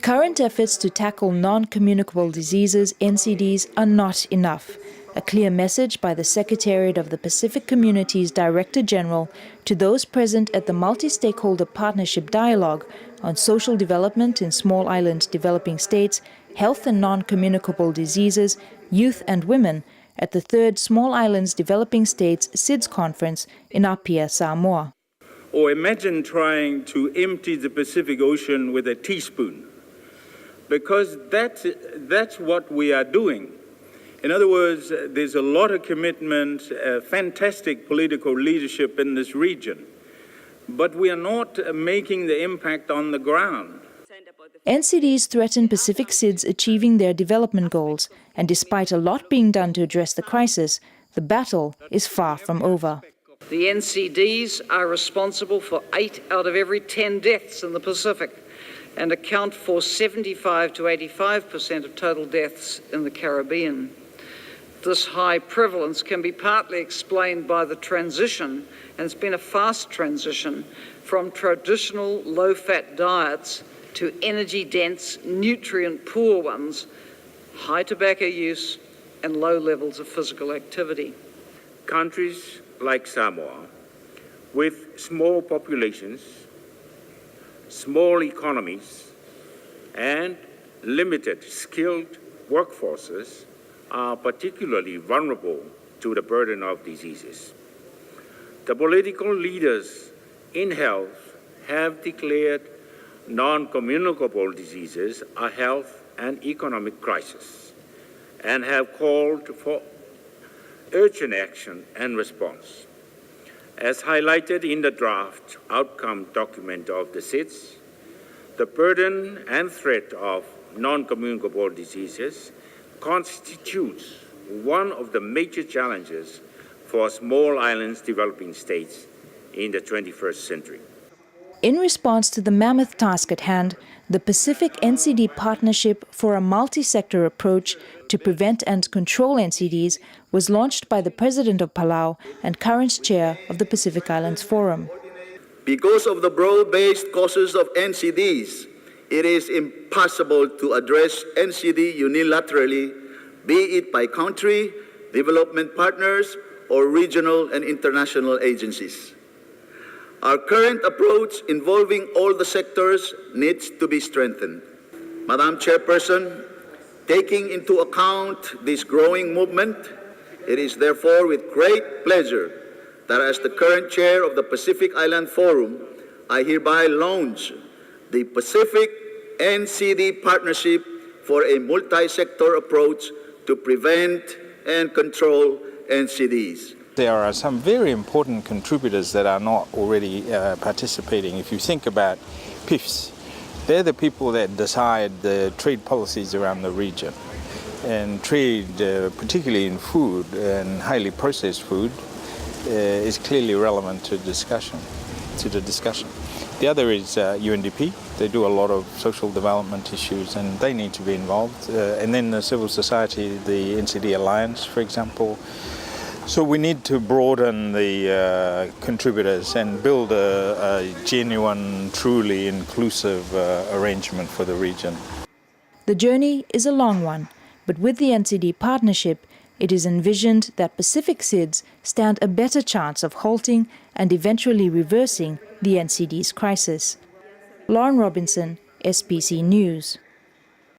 Current efforts to tackle non-communicable diseases, NCDs, are not enough. A clear message by the Secretariat of the Pacific Community's Director General to those present at the Multi-Stakeholder Partnership Dialogue on Social Development in Small Island Developing States, Health and Non-Communicable Diseases, Youth and Women at the 3rd Small Islands Developing States SIDS Conference in Apia, Samoa. Or imagine trying to empty the Pacific Ocean with a teaspoon, because that's what we are doing. In other words, there's a lot of commitment, fantastic political leadership in this region, but we are not making the impact on the ground. NCDs threaten Pacific SIDS achieving their development goals, and despite a lot being done to address the crisis, the battle is far from over. The NCDs are responsible for 8 out of every 10 deaths in the Pacific and account for 75 to 85% of total deaths in the Caribbean. This high prevalence can be partly explained by the transition, and it's been a fast transition, from traditional low-fat diets to energy-dense, nutrient-poor ones, high tobacco use and low levels of physical activity. Countries like Samoa, with small populations, small economies, and limited skilled workforces, are particularly vulnerable to the burden of diseases. The political leaders in health have declared non-communicable diseases a health and economic crisis and have called for urgent action and response. As highlighted in the draft outcome document of the SIDS, the burden and threat of non-communicable diseases constitutes one of the major challenges for small islands developing states in the 21st century. In response to the mammoth task at hand, the Pacific NCD Partnership for a Multi-Sector Approach to Prevent and Control NCDs was launched by the President of Palau and current chair of the Pacific Islands Forum. Because of the broad-based causes of NCDs, it is impossible to address NCD unilaterally, be it by country, development partners, or regional and international agencies. Our current approach involving all the sectors needs to be strengthened. Madam Chairperson, taking into account this growing movement, it is therefore with great pleasure that as the current chair of the Pacific Island Forum, I hereby launch the Pacific NCD Partnership for a multi-sector approach to prevent and control NCDs. There are some very important contributors that are not already participating. If you think about PIFs, they're the people that decide the trade policies around the region. And trade, particularly in food and highly processed food, is clearly relevant to the discussion. The other is UNDP. They do a lot of social development issues and they need to be involved. And then the civil society, the NCD Alliance, for example. So we need to broaden the contributors and build a genuine, truly inclusive arrangement for the region. The journey is a long one, but with the NCD partnership, it is envisioned that Pacific SIDS stand a better chance of halting and eventually reversing the NCD's crisis. Lauren Robinson, SPC News.